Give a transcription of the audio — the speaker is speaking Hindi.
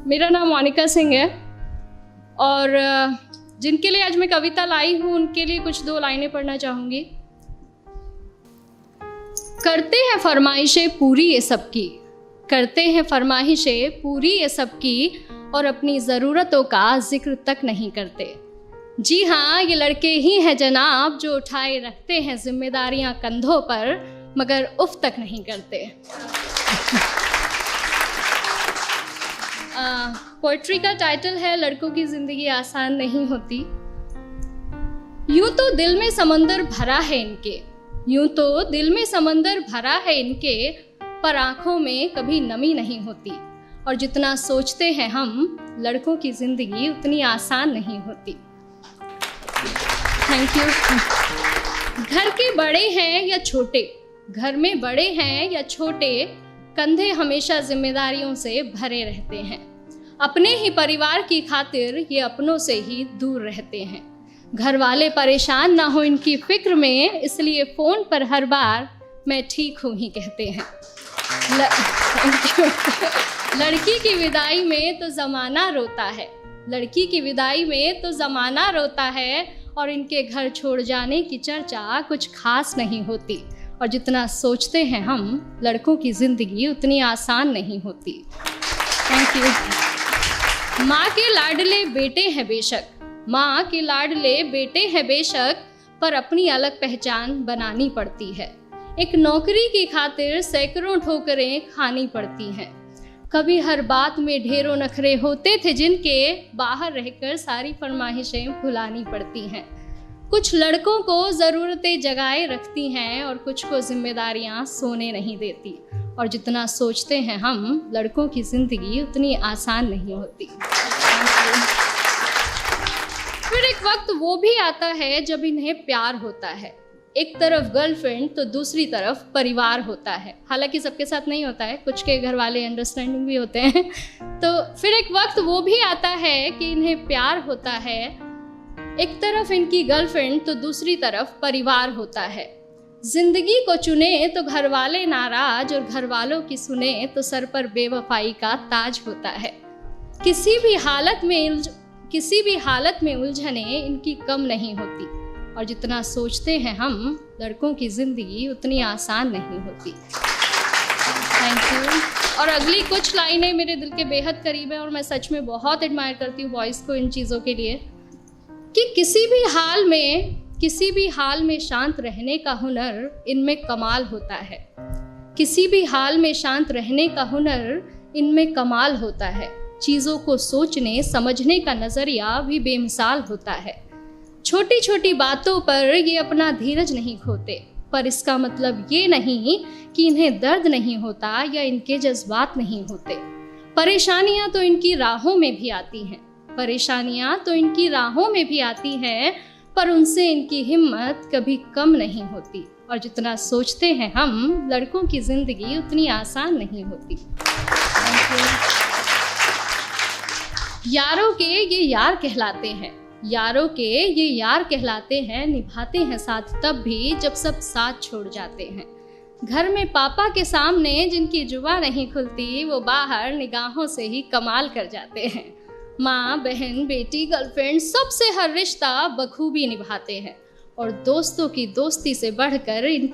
मेरा नाम मोनिका सिंह है और जिनके लिए आज मैं कविता लाई हूँ उनके लिए कुछ दो लाइनें पढ़ना चाहूँगी। करते हैं फरमाइशें पूरी ये सबकी, करते हैं फरमाइशें पूरी ये सबकी, और अपनी ज़रूरतों का जिक्र तक नहीं करते। जी हाँ, ये लड़के ही हैं जनाब जो उठाए रखते हैं जिम्मेदारियाँ कंधों पर, मगर उफ तक नहीं करते। पोइट्री का टाइटल है लड़कों की ज़िंदगी आसान नहीं होती। यूं तो दिल में समंदर भरा है इनके, यूं तो दिल में समंदर भरा है इनके, पर आँखों में कभी नमी नहीं होती। और जितना सोचते हैं हम, लड़कों की ज़िंदगी उतनी आसान नहीं होती। Thank you. घर के बड़े हैं या छोटे, घर में बड़े हैं या छोटे, कंधे हमेशा जिम्मेदारियों से भरे रहते हैं। अपने ही परिवार की खातिर ये अपनों से ही दूर रहते हैं। घर वाले परेशान ना हो इनकी फिक्र में, इसलिए फ़ोन पर हर बार मैं ठीक हूँ ही कहते हैं। लड़की की विदाई में तो ज़माना रोता है, लड़की की विदाई में तो ज़माना रोता है, और इनके घर छोड़ जाने की चर्चा कुछ खास नहीं होती। और जितना सोचते हैं हम, लड़कों की ज़िंदगी उतनी आसान नहीं होती। Thank you. माँ के लाडले बेटे हैं बेशक, माँ के लाडले बेटे हैं बेशक, पर अपनी अलग पहचान बनानी पड़ती है। एक नौकरी की खातिर सैकड़ों ठोकरें खानी पड़ती हैं। कभी हर बात में ढेरों नखरे होते थे जिनके, बाहर रहकर सारी फरमाइशें भुलानी पड़ती हैं। कुछ लड़कों को ज़रूरतें जगाए रखती हैं और कुछ को जिम्मेदारियां सोने नहीं देती। और जितना सोचते हैं हम, लड़कों की ज़िंदगी उतनी आसान नहीं होती। फिर एक वक्त वो भी आता है जब इन्हें प्यार होता है। एक तरफ गर्लफ्रेंड तो दूसरी तरफ परिवार होता है। हालांकि सबके साथ नहीं होता है, कुछ के घर वाले अंडरस्टैंडिंग भी होते हैं। तो फिर एक वक्त वो भी आता है कि इन्हें प्यार होता है। एक तरफ इनकी गर्लफ्रेंड तो दूसरी तरफ परिवार होता है। जिंदगी को चुने तो घर वाले नाराज, और घर वालों की सुने तो सर पर बेवफाई का ताज होता है। किसी भी हालत में उलझने इनकी कम नहीं होती। और जितना सोचते हैं हम, लड़कों की ज़िंदगी उतनी आसान नहीं होती। Thank you. और अगली कुछ लाइनें मेरे दिल के बेहद करीब है और मैं सच में बहुत एडमायर करती हूँ बॉयज़ को इन चीज़ों के लिए, कि किसी भी हाल में शांत रहने का हुनर इनमें कमाल होता है। किसी भी हाल में शांत रहने का हुनर इनमें कमाल होता है। चीज़ों को सोचने समझने का नज़रिया भी बेमिसाल होता है। छोटी छोटी बातों पर ये अपना धीरज नहीं खोते, पर इसका मतलब ये नहीं कि इन्हें दर्द नहीं होता या इनके जज्बात नहीं होते। परेशानियाँ तो इनकी राहों में भी आती हैं, परेशानियाँ तो इनकी राहों में भी आती हैं, पर उनसे इनकी हिम्मत कभी कम नहीं होती। और जितना सोचते हैं हम, लड़कों की ज़िंदगी उतनी आसान नहीं होती। यारों के ये यार कहलाते हैं, यारों के ये यार कहलाते हैं, निभाते हैं साथ तब भी जब सब साथ छोड़ जाते हैं। घर में पापा के सामने जिनकी जुबान नहीं खुलती, वो बाहर निगाहों से ही कमाल कर जाते हैं। माँ, बहन, बेटी, गर्लफ्रेंड, सबसे हर रिश्ता बखूबी निभाते हैं। और दोस्तों की दोस्ती से बढ़कर इनकी